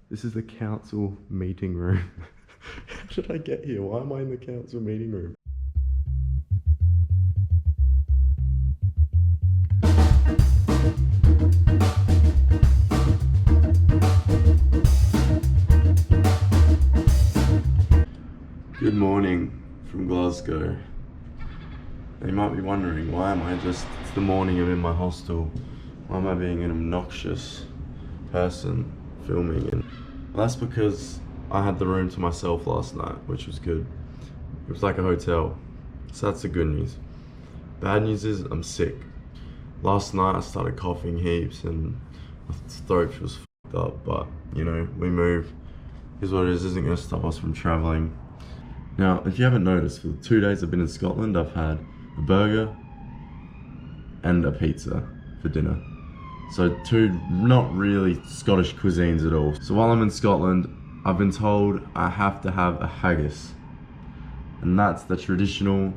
This is the council meeting room. How did I get here? Why am I in the council meeting room? Good morning from Glasgow. Now you might be wondering, why am I it's the morning, I'm in my hostel. Why am I being an obnoxious person filming? And well, that's because I had the room to myself last night, which was good. It was like a hotel, so that's the good news. Bad news is I'm sick. Last night I started coughing heaps and my throat was fucked up, but you know, we move. Here's what it is, isn't gonna stop us from traveling. Now, if you haven't noticed, for the 2 days I've been in Scotland, I've had a burger and a pizza for dinner. So two not really Scottish cuisines at all. So while I'm in Scotland, I've been told I have to have a haggis. And that's the traditional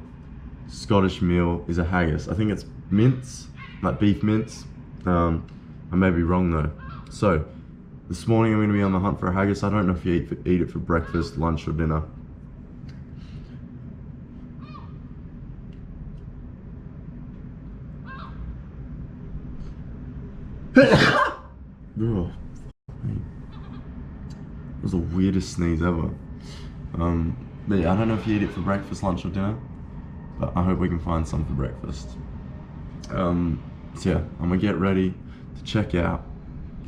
Scottish meal, is a haggis. I think it's mince, like beef mince. I may be wrong though. So, this morning I'm gonna be on the hunt for a haggis. I don't know if you eat it for breakfast, lunch or dinner. That was the weirdest sneeze ever. But yeah, I don't know if you eat it for breakfast, lunch or dinner, but I hope we can find some for breakfast. So yeah, I'm gonna get ready to check out,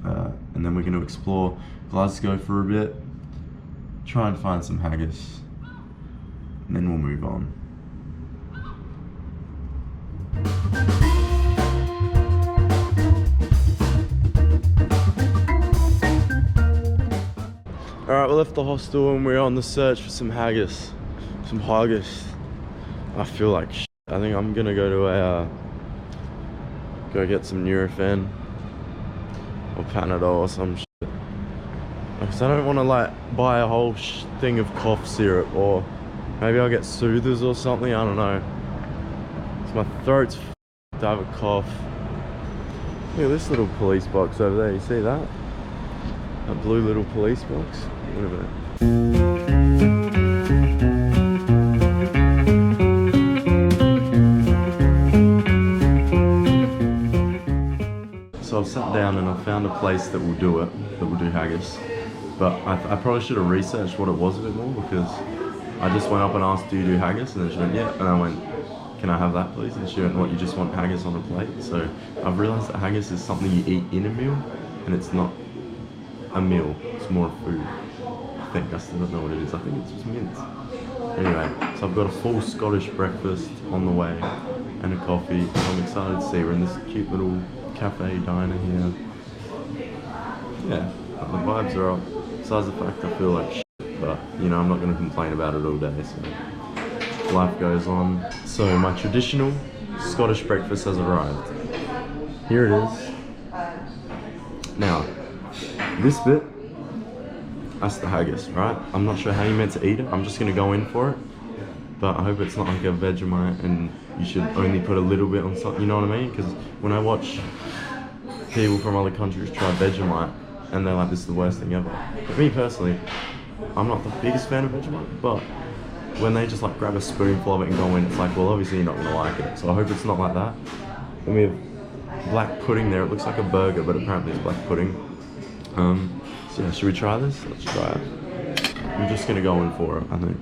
and then we're gonna explore Glasgow for a bit, try and find some haggis, and then we'll move on. Alright, we left the hostel and we're on the search for some haggis. Some haggis. I feel like shit. I think I'm gonna go to go get some Nurofen or Panadol or some shit. Because I don't want to like buy a whole thing of cough syrup, or maybe I'll get soothers or something, I don't know. So my throat's f***ed, I have a cough. Look at this little police box over there, you see that? That blue little police box. Wait a minute. So I've sat down and I've found a place that will do it, that will do haggis. But I probably should have researched what it was a bit more, because I just went up and asked, do you do haggis? And then she went, yeah. And I went, can I have that please? And she went, what, you just want haggis on a plate? So I've realised that haggis is something you eat in a meal, and it's not a meal, it's more food. I think, I still don't know what it is. I think it's just mince. Anyway, so I've got a full Scottish breakfast on the way and a coffee. I'm excited to see we're in this cute little cafe diner here. Yeah, the vibes are up. Besides the fact I feel like shit, but you know, I'm not going to complain about it all day, so life goes on. So my traditional Scottish breakfast has arrived. Here it is. Now, this bit, that's the haggis, right? I'm not sure how you're meant to eat it. I'm just gonna go in for it, but I hope it's not like a Vegemite and you should only put a little bit on something, you know what I mean? Because when I watch people from other countries try Vegemite and they're like, this is the worst thing ever. But me personally, I'm not the biggest fan of Vegemite, but when they just like grab a spoonful of it and go in, it's like, well, obviously you're not gonna like it. So I hope it's not like that. And we have black pudding there. It looks like a burger, but apparently it's black pudding. So yeah, should we try this? Let's try it. I'm just gonna go in for it, I think.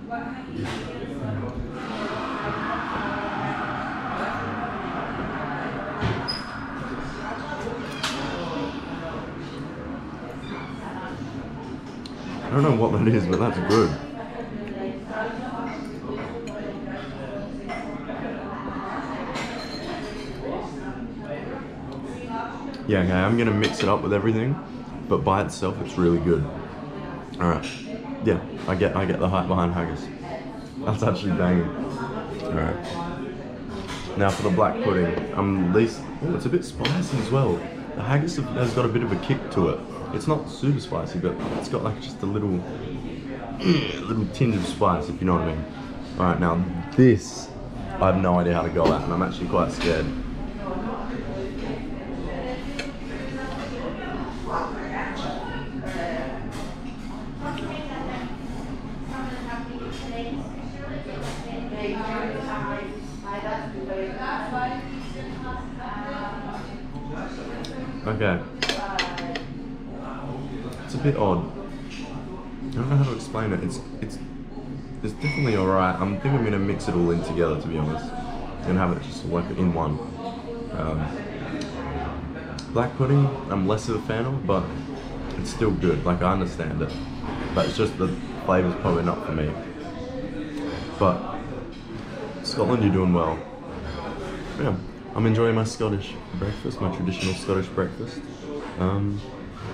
I don't know what that is, but that's good. Yeah, okay, I'm gonna mix it up with everything, but by itself it's really good. Alright. Yeah, I get the hype behind haggis. That's actually banging. Alright. Now for the black pudding. Oh, it's a bit spicy as well. The haggis has got a bit of a kick to it. It's not super spicy, but it's got like just a little tinge of spice, if you know what I mean. Alright, now this, I have no idea how to go at, and I'm actually quite scared. Okay. It's a bit odd. I don't know how to explain it. It's definitely alright. I think I'm gonna mix it all in together, to be honest, and have it just like in one. Black pudding, I'm less of a fan of, but it's still good. Like, I understand it, but it's just the flavor's probably not for me. But Scotland, you're doing well. Yeah, I'm enjoying my Scottish breakfast, my traditional Scottish breakfast.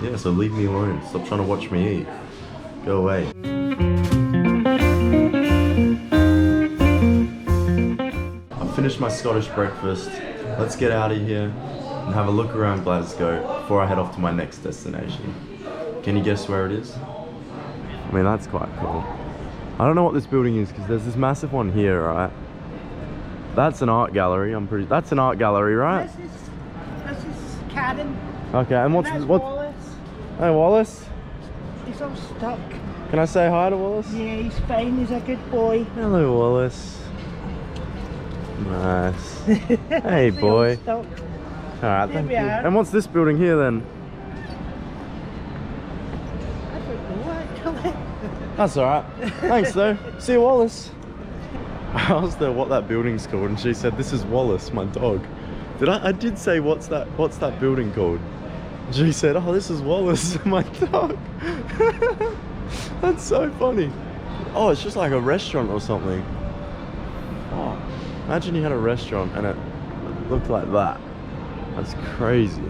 Yeah, so leave me alone. Stop trying to watch me eat. Go away. I've finished my Scottish breakfast. Let's get out of here and have a look around Glasgow before I head off to my next destination. Can you guess where it is? I mean, that's quite cool. I don't know what this building is because there's this massive one here, right? That's an art gallery. That's an art gallery, right? This is Karen. Okay, and what's Wallace. Hey, Wallace. He's all stuck. Can I say hi to Wallace? Yeah, he's fine. He's a good boy. Hello, Wallace. Nice. Hey, boy. All right, thank you. And what's this building here then? I don't know actually. That's alright. Thanks though. See you, Wallace. I asked her what that building's called and she said, this is Wallace, my dog. I did say, what's that building called? She said, oh, this is Wallace, my dog. That's so funny. Oh, it's just like a restaurant or something. Oh, imagine you had a restaurant and it looked like that. That's crazy.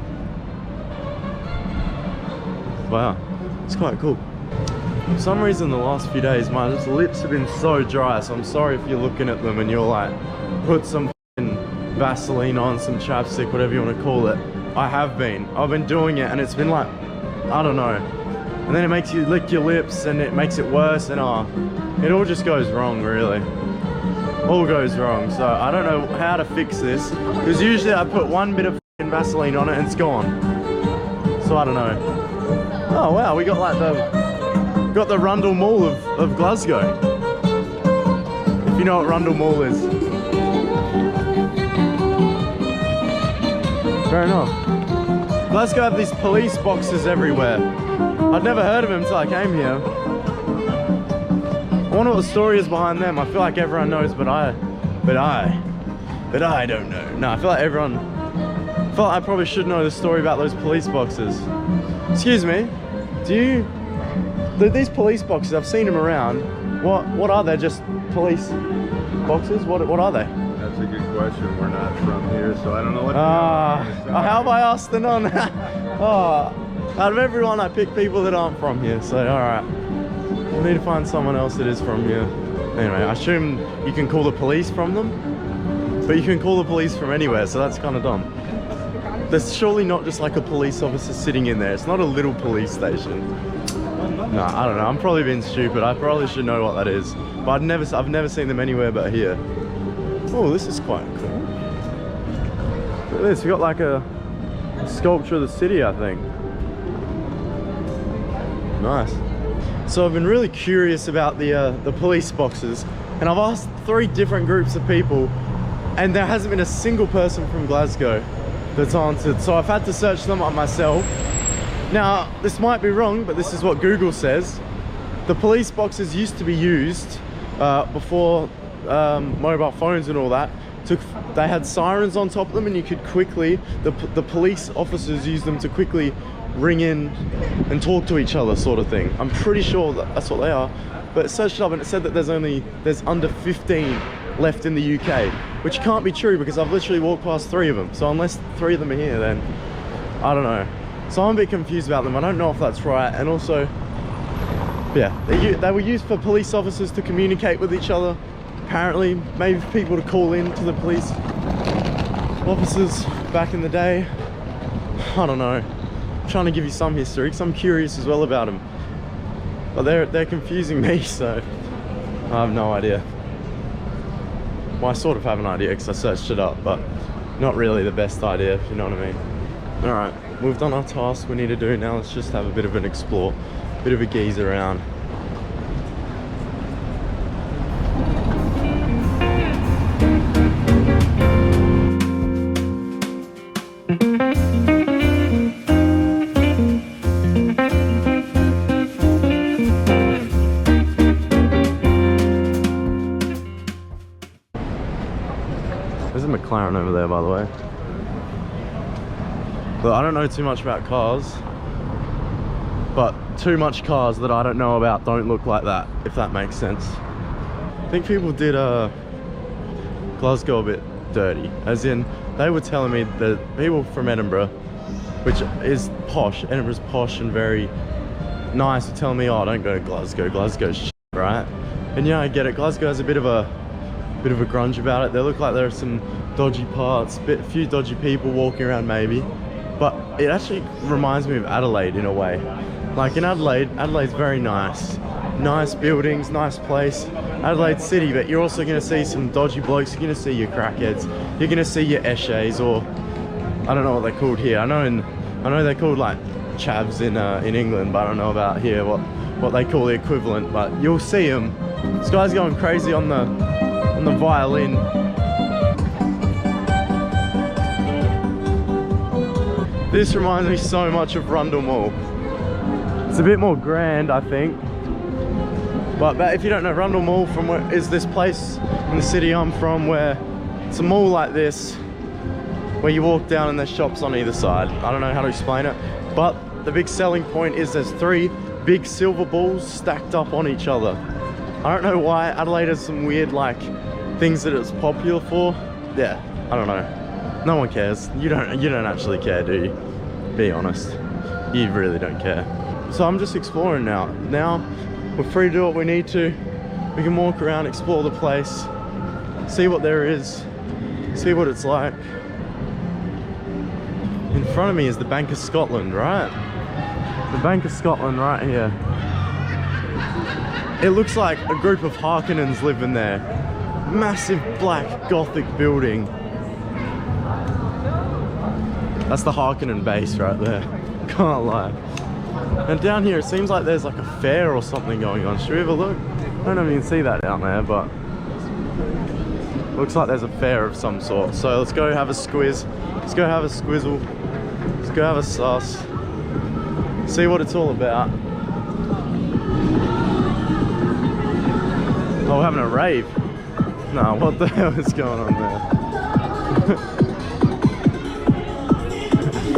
Wow, it's quite cool. For some reason the last few days my lips have been so dry, so I'm sorry if you're looking at them and you're like, put some Vaseline on, some chapstick, whatever you want to call it. I've been doing it and it's been like, I don't know. And then it makes you lick your lips and it makes it worse and it all just goes wrong, really. All goes wrong. So I don't know how to fix this because usually I put one bit of Vaseline on it and it's gone. So I don't know. Oh wow, we got like the Rundle Mall of Glasgow. If you know what Rundle Mall is. Fair enough. Glasgow have these police boxes everywhere. I'd never heard of them until I came here. I wonder what the story is behind them. I feel like everyone knows, but I don't know. No, I feel like I probably should know the story about those police boxes. Excuse me, these police boxes, I've seen them around. What are they? Just police boxes? What are they? That's a good question. We're not from here, so I don't know what how have I asked the non? Oh, out of everyone I pick people that aren't from here, so alright. I need to find someone else that is from here. Anyway, I assume you can call the police from them, but you can call the police from anywhere, so that's kind of dumb. There's surely not just like a police officer sitting in there. It's not a little police station. No, I don't know. I'm probably being stupid. I probably should know what that is, but I've never seen them anywhere but here. Oh, this is quite cool. Look at this. We got like a sculpture of the city, I think. Nice. So I've been really curious about the police boxes, and I've asked 3 different groups of people, and there hasn't been a single person from Glasgow that's answered. So I've had to search them up myself. Now, this might be wrong, but this is what Google says. The police boxes used to be used before mobile phones and all that. They had sirens on top of them, and you could quickly, the police officers used them to quickly ring in and talk to each other, sort of thing. I'm pretty sure that's what they are. But it searched it up and it said that there's under 15 left in the UK, which can't be true because I've literally walked past 3 of them. So unless 3 of them are here, then I don't know. So I'm a bit confused about them. I don't know if that's right. And also, yeah, they were used for police officers to communicate with each other. Apparently, maybe for people to call in to the police officers back in the day. I don't know. I'm trying to give you some history because I'm curious as well about them. But they're confusing me, so I have no idea. Well, I sort of have an idea because I searched it up, but not really the best idea, if you know what I mean. Alright, we've done our task we need to do. Now let's just have a bit of an explore, bit of a gaze around. McLaren over there, by the way. But I don't know too much about cars. But too much cars that I don't know about don't look like that, if that makes sense. I think people did Glasgow a bit dirty. As in, they were telling me that people from Edinburgh, which is posh, Edinburgh's posh and very nice, were telling me, oh, don't go to Glasgow, Glasgow's shit, right? And yeah, I get it. Glasgow has a bit of a grunge about it. They look like there are some dodgy parts, a few dodgy people walking around maybe. But it actually reminds me of Adelaide in a way. Like in Adelaide's very nice. Nice buildings, nice place. Adelaide City, but you're also gonna see some dodgy blokes. You're gonna see your crackheads. You're gonna see your eshays, or I don't know what they're called here. I know they're called like chavs in England, but I don't know about here what they call the equivalent. But you'll see them. This guy's going crazy on the violin. This reminds me so much of Rundle Mall. It's a bit more grand, I think. But if you don't know, Rundle Mall is this place in the city I'm from where it's a mall like this, where you walk down and there's shops on either side. I don't know how to explain it, but the big selling point is there's 3 big silver balls stacked up on each other. I don't know why. Adelaide has some weird like things that it's popular for. Yeah, I don't know. No one cares. You don't actually care, do you? Be honest. You really don't care. So I'm just exploring now. Now we're free to do what we need to. We can walk around, explore the place, see what there is, see what it's like. In front of me is the Bank of Scotland, right? The Bank of Scotland right here. It looks like a group of Harkonnens live in there. Massive black Gothic building. That's the Harkonnen base right there. Can't lie. And down here it seems like there's like a fair or something going on. Should we have a look? I don't know if you can see that down there, but looks like there's a fair of some sort. So let's go have a squiz. Let's go have a squizzle. Let's go have a suss. See what it's all about. Oh, we're having a rave. No, what the hell is going on there?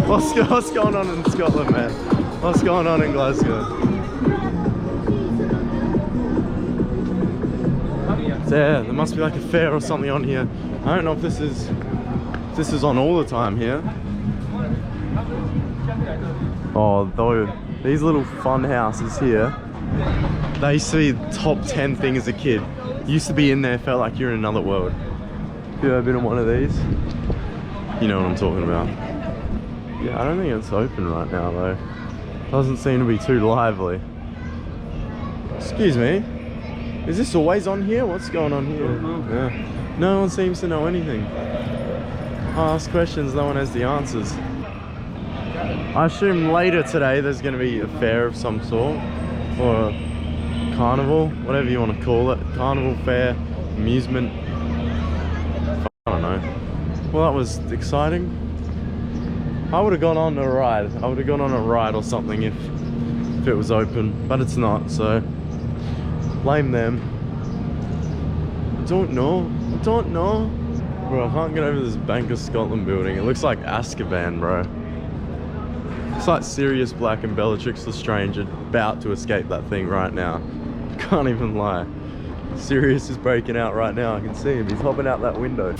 What's going on in Scotland, man? What's going on in Glasgow? So yeah, there must be like a fair or something on here. I don't know if this is on all the time here. Oh, though these little fun houses here, they used to be top 10 thing as a kid. You used to be in there, felt like you're in another world. Have you ever been in one of these? You know what I'm talking about. Yeah, I don't think it's open right now though. Doesn't seem to be too lively. Excuse me. Is this always on here? What's going on here? Yeah. No one seems to know anything. I ask questions, no one has the answers. I assume later today there's going to be a fair of some sort. Or a carnival, whatever you want to call it. Carnival, fair, amusement. I don't know. Well, that was exciting. I would have gone on a ride. I would have gone on a ride or something if it was open, but it's not, so blame them. I don't know. Bro, I can't get over this Bank of Scotland building. It looks like Azkaban, bro. It's like Sirius Black and Bellatrix Lestrange are about to escape that thing right now. Can't even lie. Sirius is breaking out right now. I can see him. He's hopping out that window.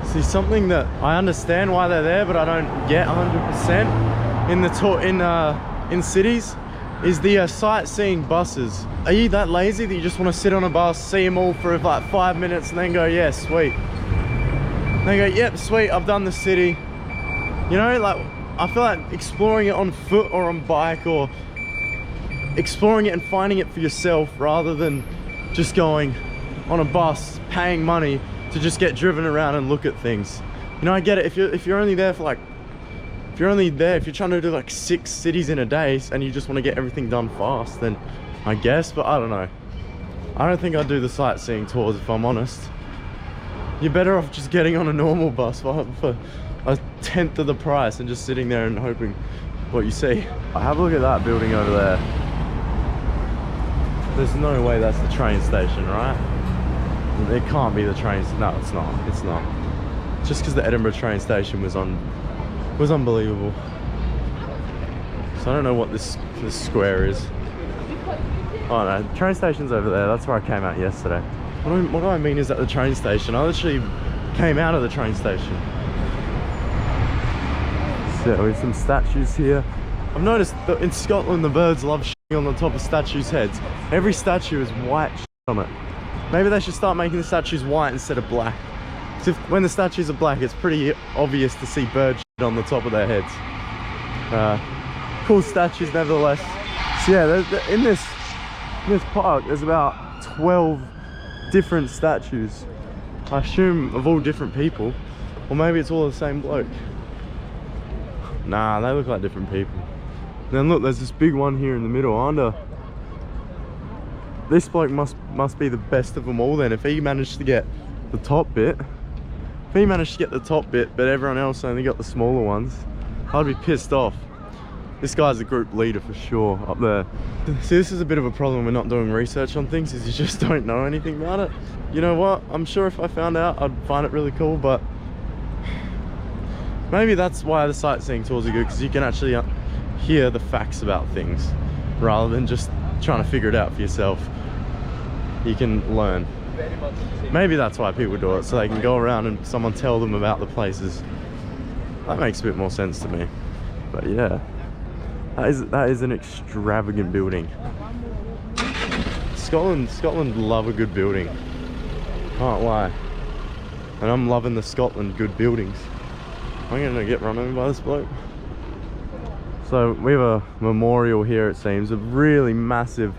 See, something that I understand why they're there, but I don't get 100% in cities is the sightseeing buses. Are you that lazy that you just want to sit on a bus, see them all for like 5 minutes and then go, yeah, sweet. Then go, yep, sweet, I've done the city. You know, like, I feel like exploring it on foot or on bike, or exploring it and finding it for yourself rather than just going on a bus, paying money to just get driven around and look at things. You know, I get it. If you're only there for like, if you're trying to do like 6 cities in a day and you just want to get everything done fast, then I guess, but I don't know. I don't think I'd do the sightseeing tours if I'm honest. You're better off just getting on a normal bus for a 1/10 of the price and just sitting there and hoping what you see. Have a look at that building over there. There's no way that's the train station, right? It can't be the train. No, it's not. It's not. Just because the Edinburgh train station was unbelievable. So I don't know what this square is. Oh no, train station's over there. That's where I came out yesterday. What I mean is at the train station. I literally came out of the train station. So with some statues here. I've noticed that in Scotland the birds love shitting on the top of statues' heads. Every statue is white shit on it. Maybe they should start making the statues white instead of black. Because when the statues are black, it's pretty obvious to see bird shit on the top of their heads. Cool statues nevertheless. So yeah, in this park there's about 12 different statues. I assume of all different people. Or maybe it's all the same bloke. Nah, they look like different people. Then look, there's this big one here in the middle. I wonder, this bloke must be the best of them all then. If he managed to get the top bit, but everyone else only got the smaller ones, I'd be pissed off. This guy's a group leader for sure up there. See, this is a bit of a problem with not doing research on things, is you just don't know anything about it. You know what? I'm sure if I found out, I'd find it really cool, but maybe that's why the sightseeing tours are good, because you can actually hear the facts about things rather than just trying to figure it out for yourself. You can learn. Maybe that's why people do it, so they can go around and someone tell them about the places. That makes a bit more sense to me. But yeah, that is an extravagant building. Scotland love a good building. Can't lie. And I'm loving the Scotland good buildings. I'm gonna get run over by this bloke. So we have a memorial here, it seems, a really massive,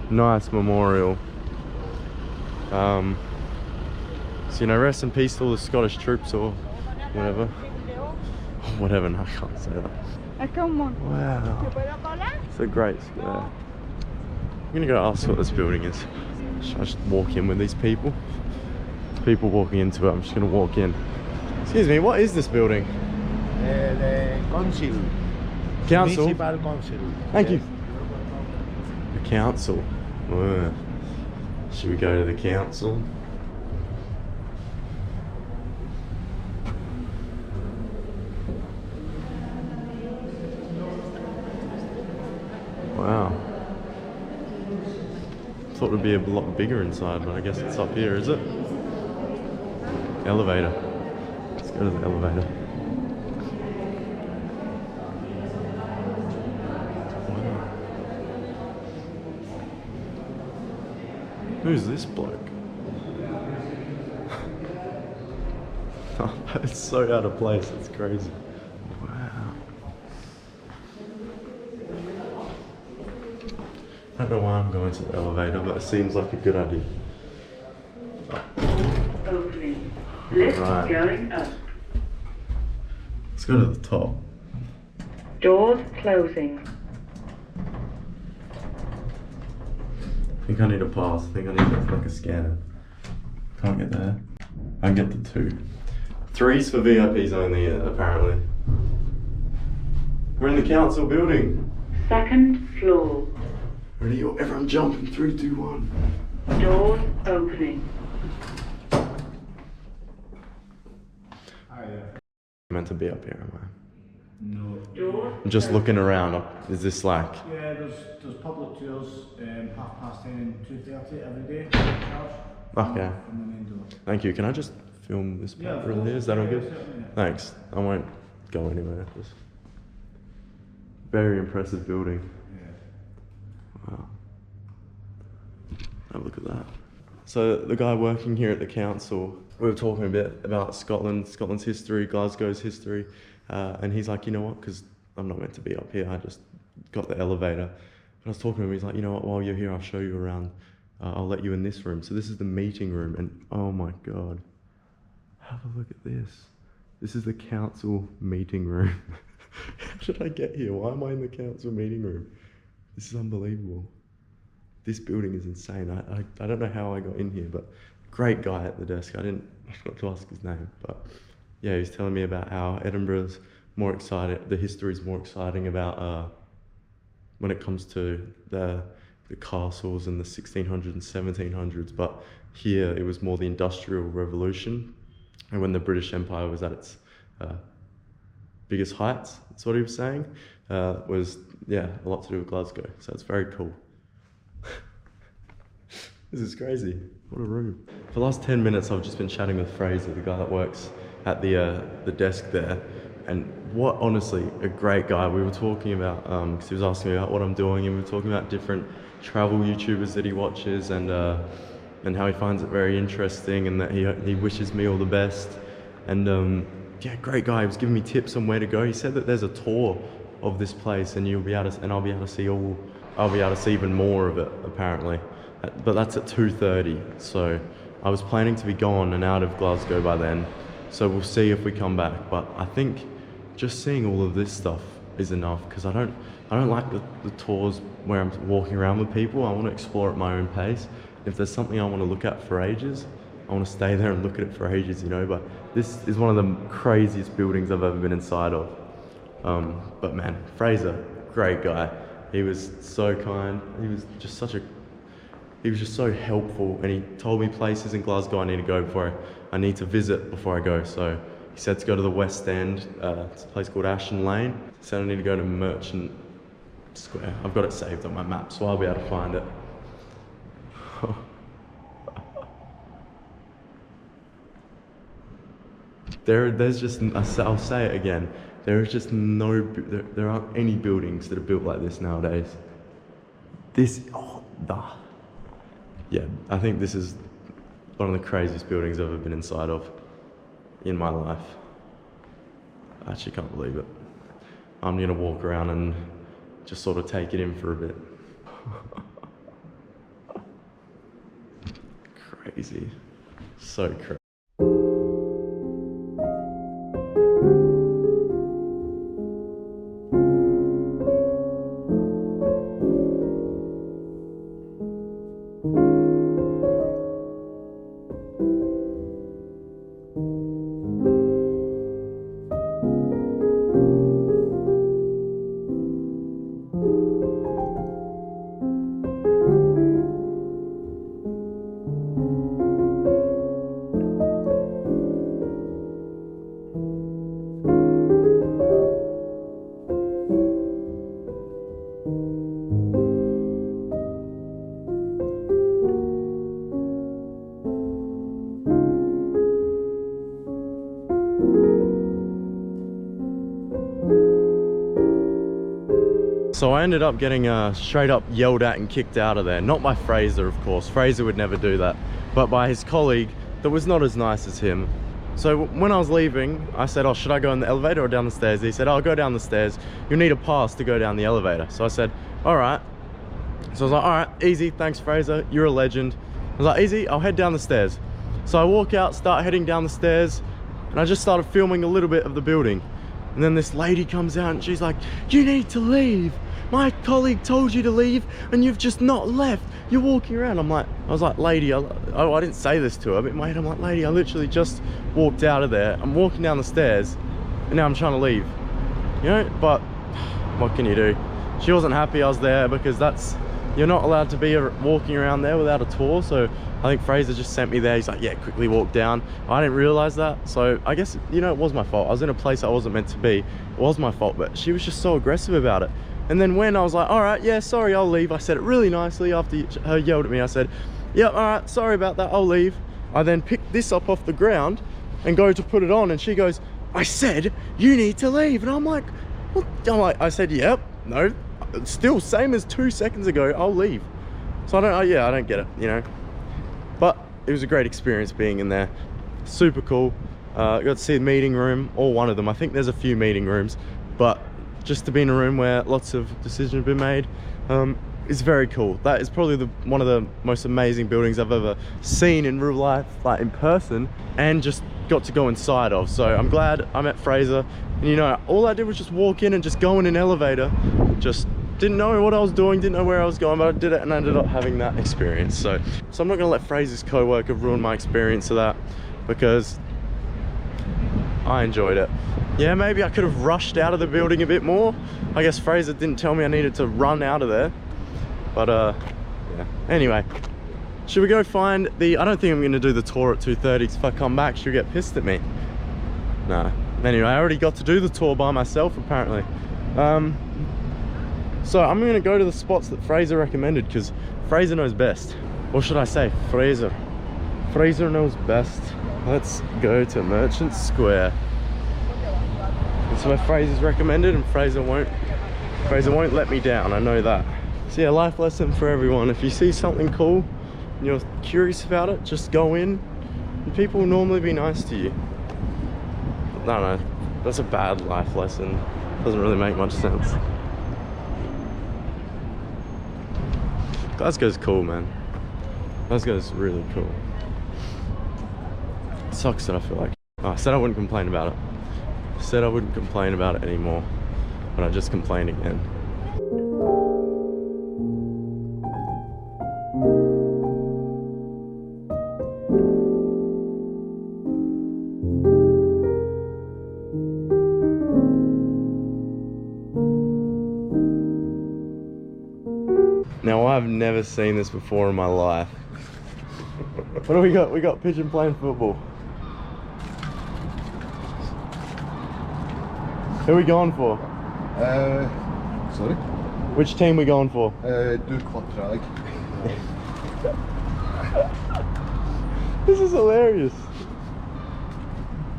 nice memorial. So you know, rest in peace to all the Scottish troops or whatever. Whatever, no, I can't say that. Wow, it's a great square. I'm gonna go ask what this building is. Should I just walk in with these people? People walking into it, I'm just gonna walk in. Excuse me, what is this building? The council. Council? Municipal council. Thank you. The council. Should we go to the council? Wow. Thought it would be a lot bigger inside, but I guess it's up here, is it? Elevator. Let's go to the elevator. Who's this bloke? It's so out of place, it's crazy. Wow. I don't know why I'm going to the elevator, but it seems like a good idea. Opening. Lift Right. going up. Let's go to the top. Doors closing. I think I need a pass. I think I need like a scanner. Can't get there. I can get the 2. 3's for VIPs only, apparently. We're in the council building. Second floor. Ready? Everyone jump in 3, 2, 1. Doors opening. I'm meant to be up here, am I? No. Doors. I'm just looking around. Is this like? Yeah, there's public tours 10:30 and 2:30 every day. Okay. From the main door. Thank you. Can I just film this part Yeah, really? Is that all yeah, good? certainly, yeah. Thanks. I won't go anywhere. Just very impressive building. Yeah. Wow. Have a look at that. So the guy working here at the council, we were talking a bit about Scotland's history, Glasgow's history, and he's like, you know what, because I'm not meant to be up here, I just got the elevator. And I was talking to him, he's like, you know what, while you're here, I'll show you around. I'll let you in this room. So this is the meeting room, and oh my God, have a look at this. This is the council meeting room. How did I get here? Why am I in the council meeting room? This is unbelievable. This building is insane. I don't know how I got in here, but great guy at the desk. I forgot to ask his name, but yeah, he was telling me about how Edinburgh's more excited, the history is more exciting about when it comes to the the castles in the 1600s and 1700s, but here it was more the Industrial Revolution, and when the British Empire was at its biggest heights, that's what he was saying, was, yeah, a lot to do with Glasgow, so it's very cool. This is crazy. What a room. For the last 10 minutes, I've just been chatting with Fraser, the guy that works at the desk there. And what, honestly, a great guy. We were talking about, because he was asking me about what I'm doing, and we were talking about different travel YouTubers that he watches, and how he finds it very interesting, and that he wishes me all the best. And yeah, great guy. He was giving me tips on where to go. He said that there's a tour of this place, and I'll be able to see even more of it, apparently. But that's at 2:30, so I was planning to be gone and out of Glasgow by then, so we'll see if we come back. But I think just seeing all of this stuff is enough, because I don't like the tours where I'm walking around with people. I want to explore at my own pace. If there's something I want to look at for ages, I want to stay there and look at it for ages, you know. But this is one of the craziest buildings I've ever been inside of. But man, Fraser, great guy. He was so kind. He was just so helpful, and he told me places in Glasgow I need to go before I need to visit before I go. So he said to go to the West End. It's a place called Ashton Lane. He said I need to go to Merchant Square. I've got it saved on my map, so I'll be able to find it. There's just, I'll say it again, there aren't any buildings that are built like this nowadays. Yeah, I think this is one of the craziest buildings I've ever been inside of in my life. I actually can't believe it. I'm gonna walk around and just sort of take it in for a bit. Crazy. So crazy. So I ended up getting straight up yelled at and kicked out of there. Not by Fraser, of course. Fraser would never do that. But by his colleague that was not as nice as him. So when I was leaving, I said, oh, should I go in the elevator or down the stairs? He said, oh, go down the stairs. You'll need a pass to go down the elevator. So I said, all right. So I was like, all right, easy. Thanks, Fraser. You're a legend. I was like, easy, I'll head down the stairs. So I walk out, start heading down the stairs, and I just started filming a little bit of the building. And then this lady comes out and she's like, you need to leave. My colleague told you to leave and you've just not left. You're walking around. I was like, lady, I didn't say this to her, but in my head I'm like, lady, I literally just walked out of there. I'm walking down the stairs and now I'm trying to leave. You know, but what can you do? She wasn't happy I was there, because you're not allowed to be walking around there without a tour. So I think Fraser just sent me there. He's like, yeah, quickly walk down. I didn't realize that. So I guess, you know, it was my fault. I was in a place I wasn't meant to be. It was my fault, but she was just so aggressive about it. And then when I was like, all right, yeah, sorry, I'll leave. I said it really nicely after her yelled at me. I said, yeah, all right, sorry about that, I'll leave. I then picked this up off the ground and go to put it on. And she goes, I said, you need to leave. And I'm like, what? I said, yep, no, still same as 2 seconds ago, I'll leave. So I don't get it, you know. But it was a great experience being in there. Super cool. Got to see the meeting room, or one of them. I think there's a few meeting rooms, but just to be in a room where lots of decisions have been made is very cool. That is probably one of the most amazing buildings I've ever seen in real life, like in person, and just got to go inside of. So I'm glad I met Fraser. And you know, all I did was just walk in and just go in an elevator. Just didn't know what I was doing, didn't know where I was going, but I did it and I ended up having that experience. So I'm not gonna let Fraser's co-worker ruin my experience of that, because I enjoyed it. Yeah, maybe I could have rushed out of the building a bit more. I guess Fraser didn't tell me I needed to run out of there. But Yeah. Anyway, should we go find the... I don't think I'm going to do the tour at 2:30 because if I come back, she'll get pissed at me. No. Anyway, I already got to do the tour by myself, apparently. So I'm going to go to the spots that Fraser recommended because Fraser knows best. Or should I say, Fraser. Fraser knows best. Let's go to Merchant Square. It's where Fraser's recommended, and Fraser won't let me down, I know that. So yeah, life lesson for everyone. If you see something cool and you're curious about it, just go in, and people will normally be nice to you. I don't know, that's a bad life lesson. Doesn't really make much sense. Glasgow's cool, man. Glasgow's really cool. It sucks that I feel like... Oh, I said I wouldn't complain about it. I said I wouldn't complain about it anymore, but I just complained again. Now, I've never seen this before in my life. What do we got? We got pigeon playing football. Who are we going for? Sorry? Which team we going for? Do Club Drag. This is hilarious.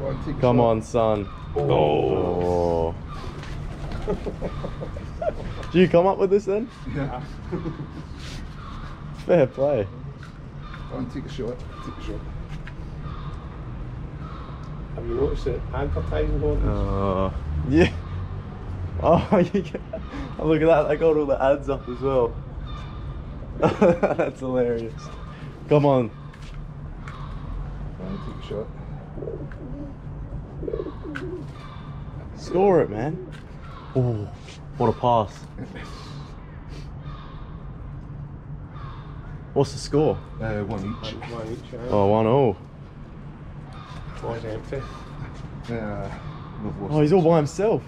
Go on, take a Come shot. on, son. Oh. Do you come up with this then? Yeah. Fair play. Go on, take a shot. Take a shot. Have you noticed that advertising on Yeah. Oh, you get, oh, look at that. I got all the ads up as well. That's hilarious. Come on. Go on, take a shot. Score it, man. Oh, what a pass. What's the score? One each. one each? Oh, 1-0. One's empty. We've lost Oh, he's all by himself.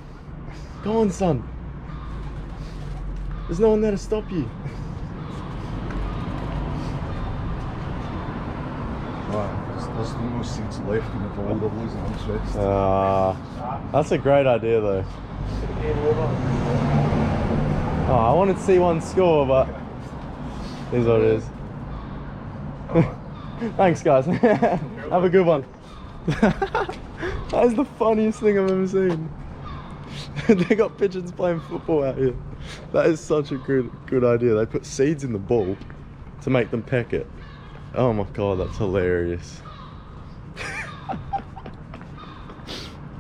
Go on, son. There's no one there to stop you. There's no seats left in the ball. They're losing interest. That's a great idea, though. Oh, I wanted to see one score, but it is what it is. Thanks, guys. Have a good one. That is the funniest thing I've ever seen. They got pigeons playing football out here. That is such a good idea. They put seeds in the ball to make them peck it. Oh my god, that's hilarious.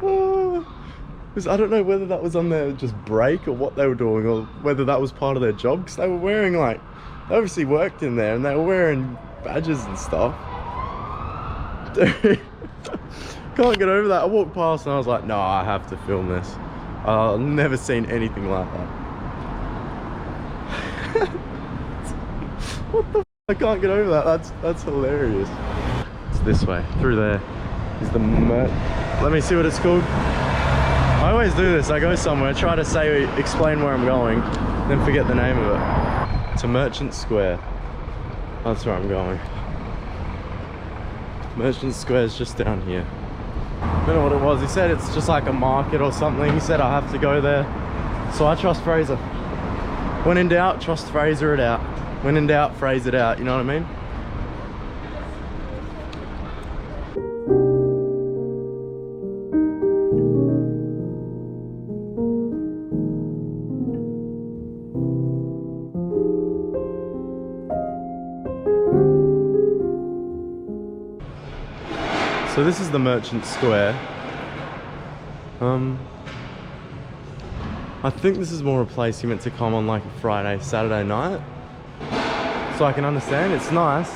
Because I don't know whether that was on their just break or what they were doing, or whether that was part of their job, because they were wearing, like, they obviously worked in there and they were wearing badges and stuff. Dude, can't get over that. I walked past and I was like, no, I have to film this. I've never seen anything like that. What the f? I can't get over that. That's hilarious. It's this way. Through there is the let me see what it's called. I always do this. I go somewhere, try to explain where I'm going, then forget the name of it. To Merchant Square. That's where I'm going. Merchant Square is just down here. I don't know what it was. He said it's just like a market or something. He said I have to go there. So I trust Fraser. When in doubt, trust Fraser it out. When in doubt, phrase it out. You know what I mean? So this is the Merchant Square. I think this is more a place you meant to come on like a Friday, Saturday night. So I can understand, it's nice.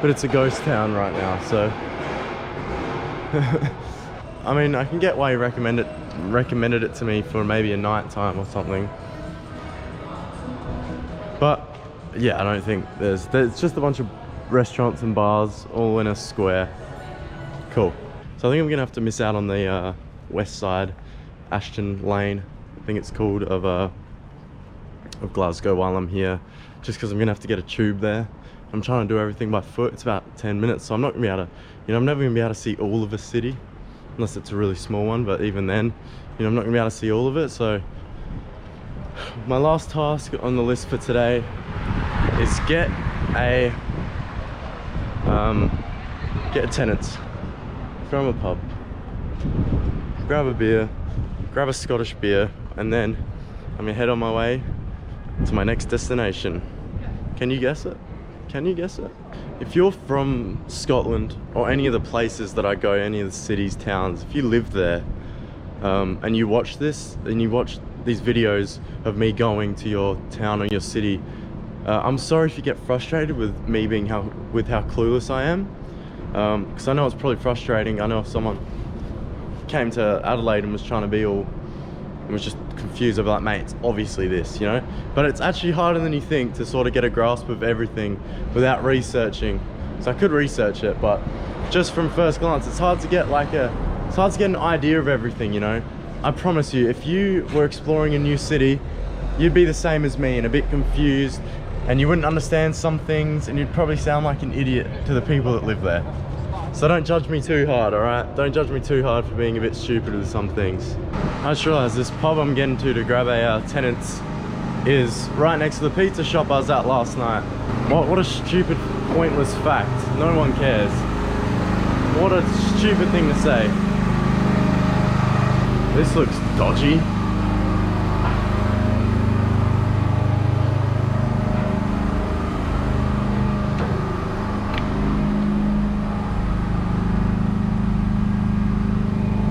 But it's a ghost town right now, so. I mean, I can get why you recommended it to me for maybe a night time or something. But yeah, I don't think there's just a bunch of restaurants and bars all in a square. Cool. So I think I'm gonna have to miss out on the west side, Ashton Lane, I think it's called, of of Glasgow while I'm here, just because I'm gonna have to get a tube there. I'm trying to do everything by foot. It's about 10 minutes, so I'm not gonna be able to, you know, I'm never gonna be able to see all of a city unless it's a really small one, but even then, you know, I'm not gonna be able to see all of it. So my last task on the list for today is get a tenants from a pub, grab a beer, grab a Scottish beer, and then I'm gonna head on my way to my next destination. Can you guess it? Can you guess it? If you're from Scotland or any of the places that I go, any of the cities, towns, if you live there and you watch this and you watch these videos of me going to your town or your city, I'm sorry if you get frustrated with me being how clueless I am, because I know it's probably frustrating. I know if someone came to Adelaide and was trying to be all and was just confused, I'd be like, mate, it's obviously this, you know? But it's actually harder than you think to sort of get a grasp of everything without researching. So I could research it, but just from first glance, it's hard to get an idea of everything, you know? I promise you, if you were exploring a new city, you'd be the same as me and a bit confused, and you wouldn't understand some things, and you'd probably sound like an idiot to the people that live there. So don't judge me too hard, alright? Don't judge me too hard for being a bit stupid with some things. I just realised this pub I'm getting to grab a tenants is right next to the pizza shop I was at last night. What a stupid, pointless fact. No one cares. What a stupid thing to say. This looks dodgy.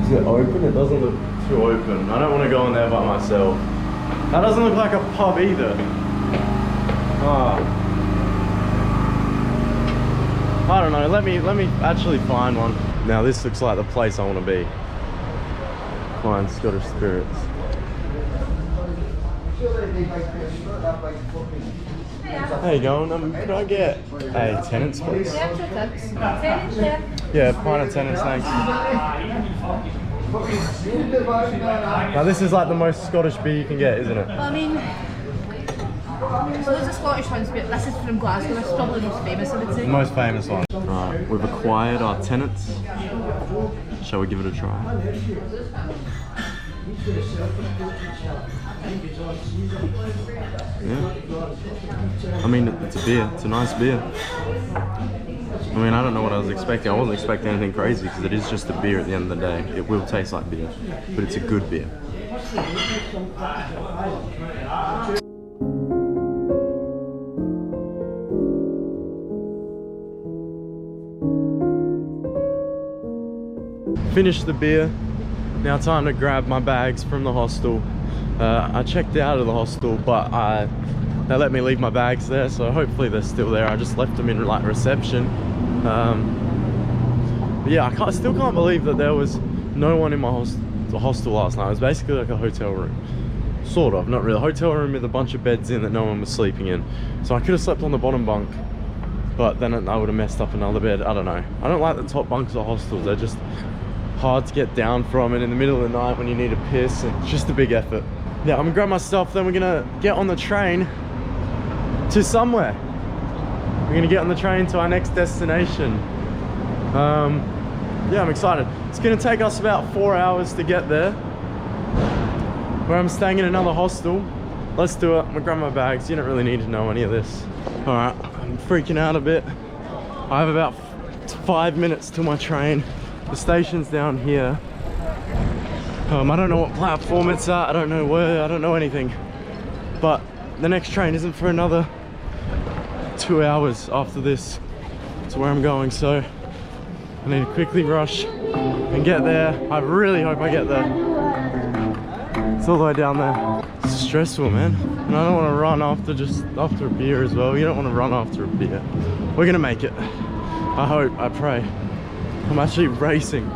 Is it open? It doesn't look too open. I don't want to go in there by myself. That doesn't look like a pub either. I don't know. Let me actually find one. Now this looks like the place I want to be. Find Scottish spirits. How you going? Could I get a tenants, please? Yeah, pint of tenants, thanks. Now this is like the most Scottish beer you can get, isn't it? Well, I mean, so there's a Scottish ones, but this is from Glasgow. This is probably the most famous, I would say. The most famous one. Alright, we've acquired our tenants. Shall we give it a try? Yeah. I mean, it's a beer. It's a nice beer. I mean, I don't know what I was expecting. I wasn't expecting anything crazy because it is just a beer at the end of the day. It will taste like beer, but it's a good beer. Finished the beer. Now time to grab my bags from the hostel. I checked out of the hostel, but they let me leave my bags there, so hopefully they're still there. I just left them in like reception. But yeah, I still can't believe that there was no one in my hostel last night. It was basically like a hotel room. Sort of, not really. A hotel room with a bunch of beds in that no one was sleeping in. So I could have slept on the bottom bunk, but then I would have messed up another bed. I don't know. I don't like the top bunks of hostels. They're just hard to get down from, and in the middle of the night when you need a piss, it's just a big effort. Yeah, I'm gonna grab my stuff, then we're gonna get on the train to somewhere. We're gonna get on the train to our next destination. Yeah, I'm excited. It's gonna take us about 4 hours to get there, where I'm staying in another hostel. Let's do it. I'm gonna grab my bags. You don't really need to know any of this. All right, I'm freaking out a bit. I have about 5 minutes till my train. The station's down here. I don't know what platform it's at. I don't know where. I don't know anything. But the next train isn't for another 2 hours after this to where I'm going. So I need to quickly rush and get there. I really hope I get there. It's all the way down there. It's stressful, man. And I don't want to run after a beer as well. You don't want to run after a beer. We're gonna make it. I hope. I pray. I'm actually racing.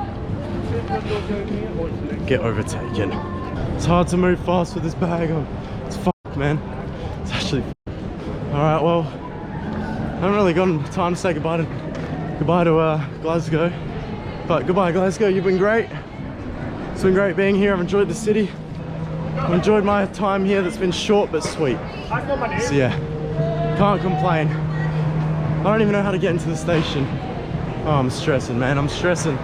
Get overtaken. It's hard to move fast with this bag on. It's fucked, man. It's actually alright, well, I haven't really gotten time to say goodbye to Glasgow. But goodbye, Glasgow. You've been great. It's been great being here. I've enjoyed the city. I've enjoyed my time here that's been short but sweet. So yeah, can't complain. I don't even know how to get into the station. Oh, I'm stressing, man. I'm stressing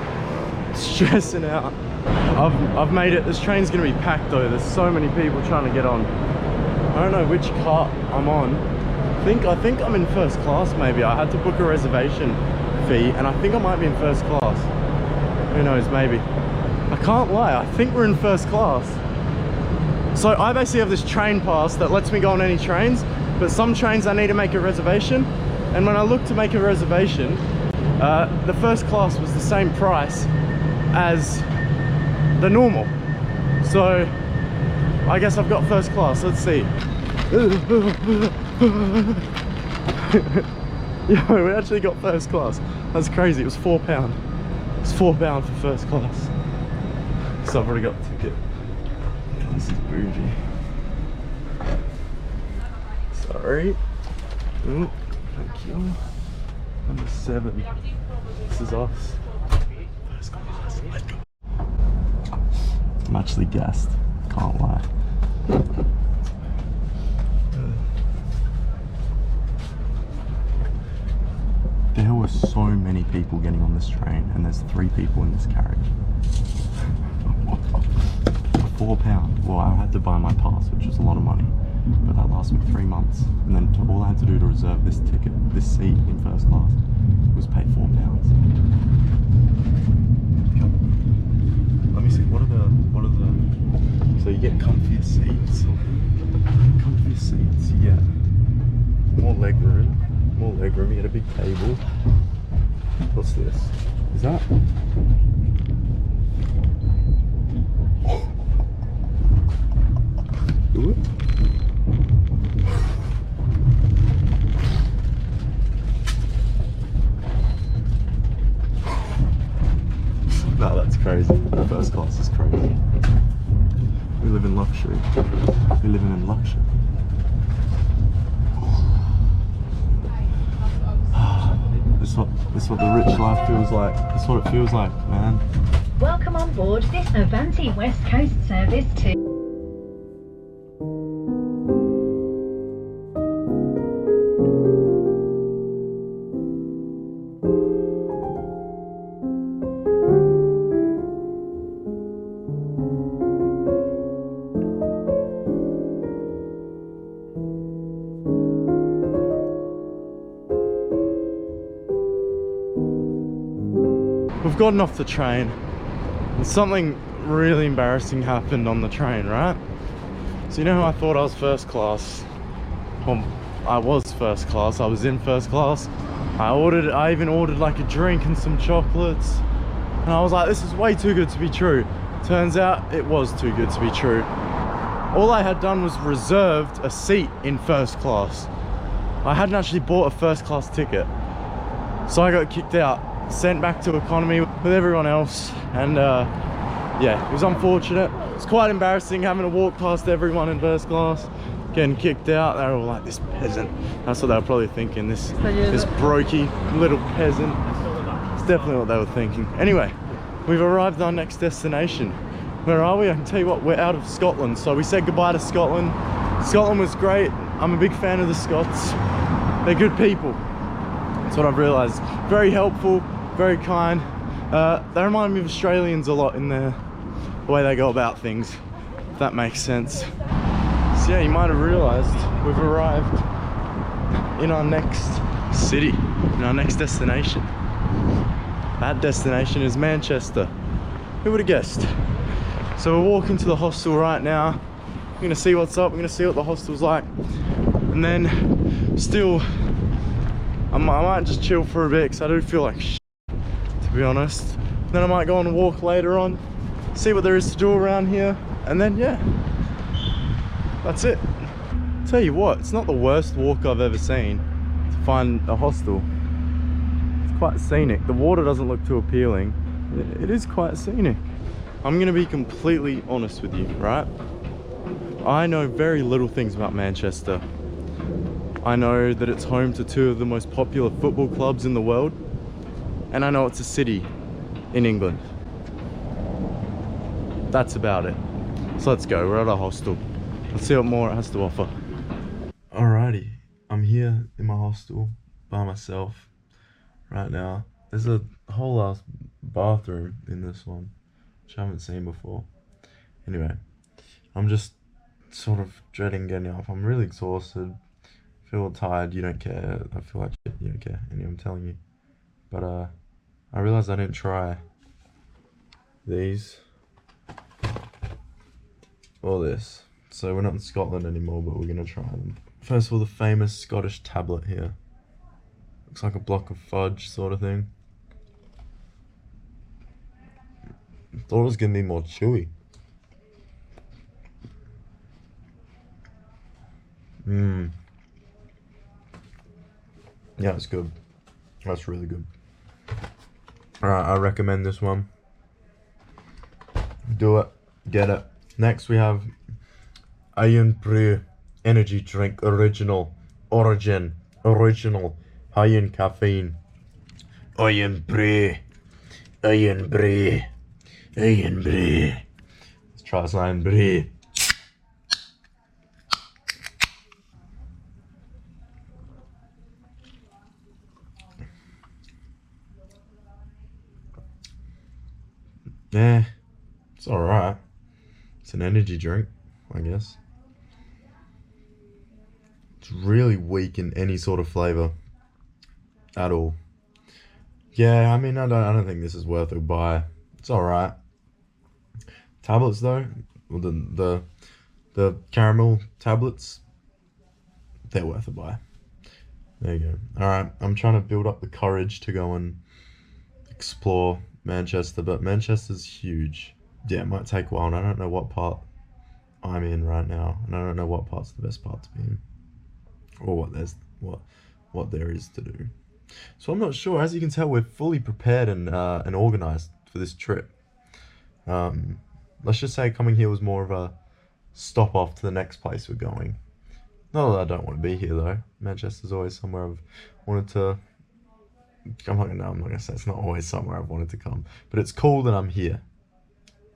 out. I've made it. This train's gonna be packed though. There's so many people trying to get on. I don't know which cart I'm on. I think I'm in first class maybe. I had to book a reservation fee and I think I might be in first class. Who knows, maybe. I can't lie, I think we're in first class. So I basically have this train pass that lets me go on any trains, but some trains I need to make a reservation. And when I looked to make a reservation, the first class was the same price as the normal. So I guess I've got first class. Let's see. Yeah, we actually got first class. That's crazy. It was £4. It's £4 for first class. So I've already got a ticket. This is bougie. Sorry. Ooh, thank you. Number 7. This is us. First class. Let's go. I'm actually gassed. Can't lie. There were so many people getting on this train, and there's 3 people in this carriage. £4. Well, I had to buy my pass, which was a lot of money, but that lasted me 3 months. And then all I had to do to reserve this ticket, this seat in first class, was pay £4. Let me see. What are the? So you get comfier seats. Comfier seats. Yeah. More leg room. More leg room. You get a big table. What's this? Is that? Do it. No, that's crazy. First class is crazy. We live in luxury. We're living in luxury. This is what the rich life feels like. This is what it feels like, man. Welcome on board this Avanti West Coast service to... We've gotten off the train and something really embarrassing happened on the train, right? So you know how I thought I was first class? Well, I was first class. I was in first class. I even ordered like a drink and some chocolates. And I was like, this is way too good to be true. Turns out it was too good to be true. All I had done was reserved a seat in first class. I hadn't actually bought a first class ticket. So I got kicked out, sent back to economy with everyone else, and yeah, it was unfortunate. It's quite embarrassing having to walk past everyone in first class, getting kicked out. They were all like, this peasant. That's what they were probably thinking, this brokey little peasant. It's definitely what they were thinking. Anyway, we've arrived at our next destination. Where are we? I can tell you what, we're out of Scotland. So we said goodbye to Scotland. Scotland was great. I'm a big fan of the Scots. They're good people. That's what I've realized. Very helpful, very kind. They remind me of Australians a lot in the way they go about things, if that makes sense. So yeah, you might have realized we've arrived in our next city, in our next destination. That destination is Manchester. Who would have guessed? So we're walking to the hostel right now. We're gonna see what's up, we're gonna see what the hostel's like. And then still, I might just chill for a bit because I do feel like shit, to be honest. Then I might go on a walk later on, see what there is to do around here, and then yeah, that's it. Tell you what, it's not the worst walk I've ever seen to find a hostel. It's quite scenic. The water doesn't look too appealing. It is quite scenic. I'm gonna be completely honest with you, right? I know very little things about Manchester. I know that it's home to 2 of the most popular football clubs in the world, and I know it's a city in England. That's about it. So let's go, we're at a hostel. Let's see what more it has to offer. Alrighty, I'm here in my hostel by myself right now. There's a whole ass bathroom in this one, which I haven't seen before. Anyway, I'm just sort of dreading getting up. I'm really exhausted, feel tired. You don't care. I feel like shit. You don't care. Anyway, I'm telling you. But I realized I didn't try these or this. So we're not in Scotland anymore, but we're gonna try them. First of all, the famous Scottish tablet here. Looks like a block of fudge sort of thing. Thought it was gonna be more chewy. Yeah, it's good. That's really good. Alright, I recommend this one. Do it. Get it. Next we have Iron Brew Energy Drink Original. Original. High in caffeine. Iron Brew. Iron Brew. Iron Brew. Let's try this Iron Brew. Yeah, it's alright. It's an energy drink, I guess. It's really weak in any sort of flavour at all. Yeah, I mean, I don't think this is worth a buy. It's alright. Tablets though, well, the caramel tablets, they're worth a buy. There you go. Alright, I'm trying to build up the courage to go and explore Manchester, but Manchester's huge. Yeah, it might take a while, and I don't know what part I'm in right now, and I don't know what part's the best part to be in, or what there is to do. So I'm not sure. As you can tell, we're fully prepared and organised for this trip. Let's just say coming here was more of a stop off to the next place we're going. Not that I don't want to be here though. Manchester's always somewhere I've wanted to. I'm not gonna say it's not always somewhere I've wanted to come, but it's cool that I'm here.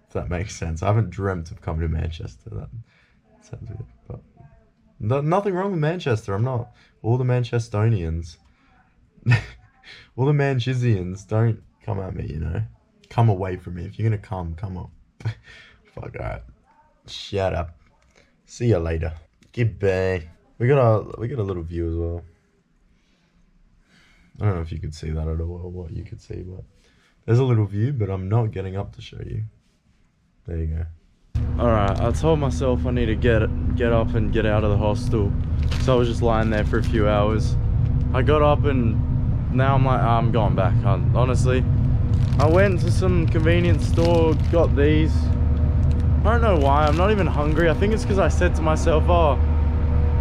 If that makes sense. I haven't dreamt of coming to Manchester. That sounds weird, but nothing wrong with Manchester. I'm not. All the Manchesterians, all the Manchesians, don't come at me. You know, come away from me. If you're gonna come up. Fuck alright. Shut up. See you later. Goodbye. We got a little view as well. I don't know if you could see that at all or what you could see, but there's a little view, but I'm not getting up to show you. There you go. Alright, I told myself I need to get up and get out of the hostel. So I was just lying there for a few hours. I got up and now I'm like, I'm going back. Honestly, I went to some convenience store, got these. I don't know why, I'm not even hungry. I think it's because I said to myself, oh,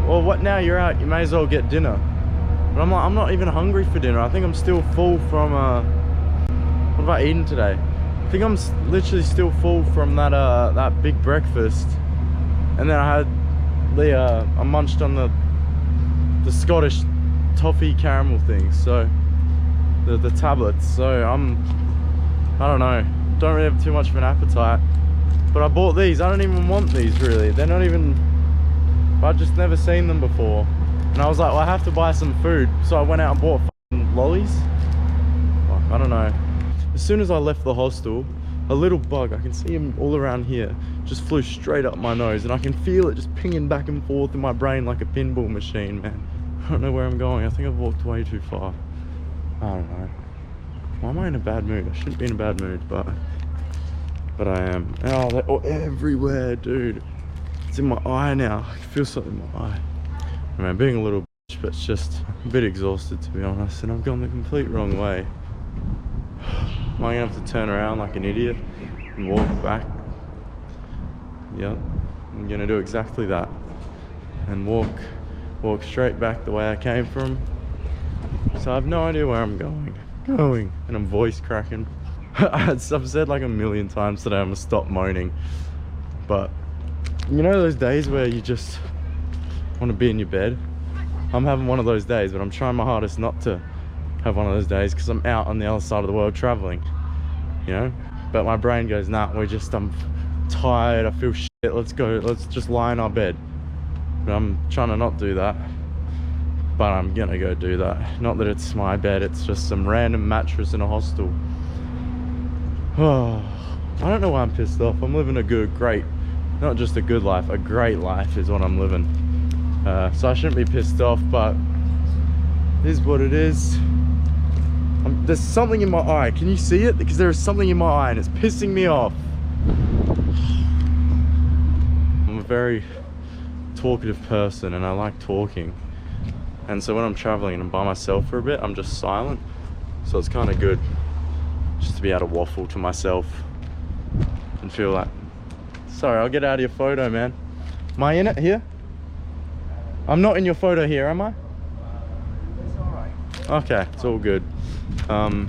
well, what now you're out, you may as well get dinner. But I'm like, I'm not even hungry for dinner. I think I'm still full from, what have I eaten today? I think I'm literally still full from that big breakfast. And then I had I munched on the Scottish toffee caramel thing. So, the tablets. So I don't know, don't really have too much of an appetite. But I bought these. I don't even want these really. They're not even, I've just never seen them before. And I was like, well, I have to buy some food. So I went out and bought fucking lollies. Fuck, I don't know. As soon as I left the hostel, a little bug, I can see him all around here, just flew straight up my nose. And I can feel it just pinging back and forth in my brain like a pinball machine, man. I don't know where I'm going. I think I've walked way too far. I don't know. Why am I in a bad mood? I shouldn't be in a bad mood, but I am. Oh, they're all everywhere, dude. It's in my eye now. I can feel something in my eye. I mean, I'm being a little bitch, but it's just a bit exhausted, to be honest, and I've gone the complete wrong way. Am I gonna have to turn around like an idiot and walk back? Yep, I'm gonna do exactly that. And walk straight back the way I came from. So I have no idea where I'm going. And I'm voice cracking. I've said like a million times today I'm gonna stop moaning. But you know those days where you just want to be in your bed? I'm having one of those days, but I'm trying my hardest not to have one of those days because I'm out on the other side of the world traveling, you know? But my brain goes, nah, we're just tired, I feel shit, let's go, let's just lie in our bed. But I'm trying to not do that. But I'm gonna go do that. Not that it's my bed, it's just some random mattress in a hostel. Oh, I don't know why I'm pissed off. I'm living a great, not just a good life, a great life is what I'm living. So I shouldn't be pissed off, but it is what it is. There's something in my eye. Can you see it? Because there is something in my eye and it's pissing me off. I'm a very talkative person and I like talking. And so when I'm traveling and I'm by myself for a bit, I'm just silent. So it's kind of good just to be able to waffle to myself and feel like, sorry, I'll get out of your photo, man. Am I in it here? I'm not in your photo here, am I? It's alright. Okay, it's all good. I'm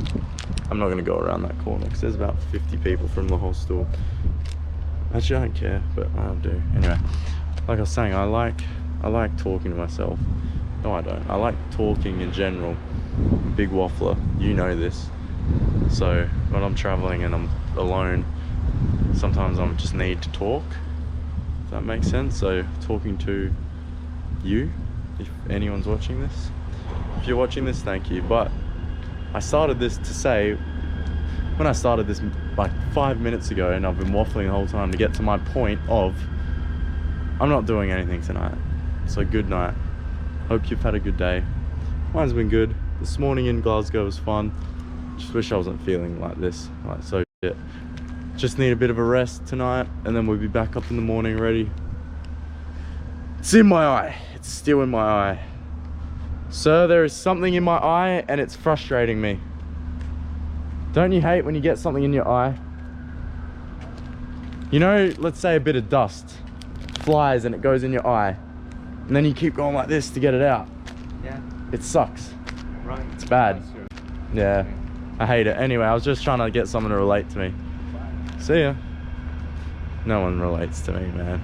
not gonna go around that corner because there's about 50 people from the hostel. Actually, I don't care, but I'll do. Anyway, like I was saying, I like talking to myself. No, I don't. I like talking in general. I'm a big waffler, you know this. So when I'm traveling and I'm alone, sometimes I just need to talk, if that makes sense. So talking to you, if anyone's watching this, if you're watching this, thank you. But I started this to say, when I started this like 5 minutes ago, and I've been waffling the whole time to get to my point of, I'm not doing anything tonight. So good night. Hope you've had a good day. Mine's been good. This morning in Glasgow was fun. Just wish I wasn't feeling like this, like so shit. Just need a bit of a rest tonight, and then we'll be back up in the morning ready. It's in my eye. It's still in my eye. Sir, there is something in my eye and it's frustrating me. Don't you hate when you get something in your eye? You know, let's say a bit of dust flies and it goes in your eye, and then you keep going like this to get it out. Yeah. It sucks. Right. It's bad. Yeah, I hate it. Anyway, I was just trying to get someone to relate to me. See ya. No one relates to me, man.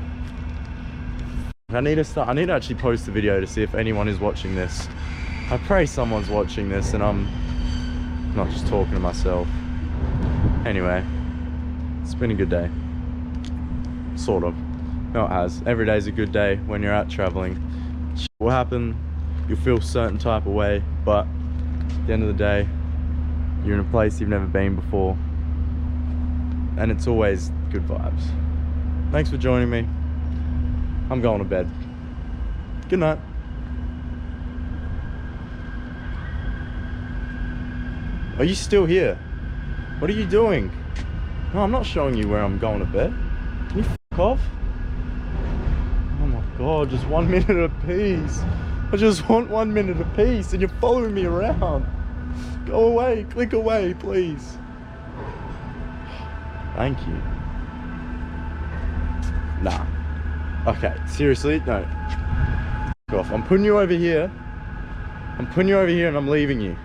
I need to actually post a video to see if anyone is watching this. I pray someone's watching this and I'm not just talking to myself. Anyway, it's been a good day. Sort of. No, it has. Every day's a good day when you're out traveling. Shit will happen, you'll feel a certain type of way, but at the end of the day, you're in a place you've never been before. And it's always good vibes. Thanks for joining me. I'm going to bed. Good night. Are you still here? What are you doing? No, I'm not showing you where I'm going to bed. Can you f*** off? Oh my god, just 1 minute apiece. I just want 1 minute apiece and you're following me around. Go away, click away, please. Thank you. Nah. Okay, seriously, no. F off. I'm putting you over here. I'm putting you over here and I'm leaving you.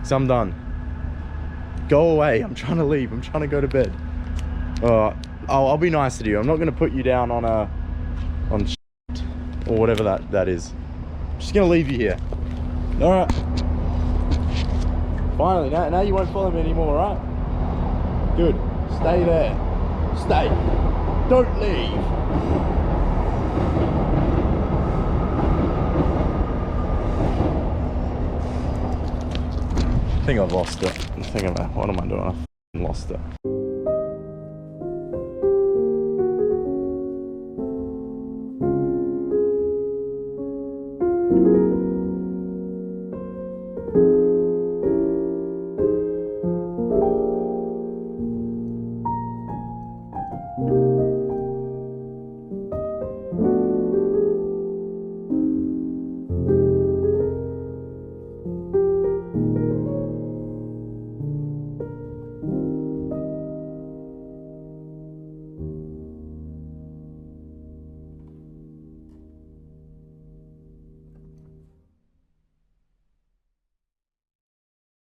So I'm done. Go away. I'm trying to leave. I'm trying to go to bed. I'll be nice to you. I'm not going to put you down on shit or whatever that is. I'm just going to leave you here. Alright. Finally, now you won't follow me anymore, alright? Good. Stay there. Stay. Don't leave. I think I've lost it. What am I doing? I've lost it.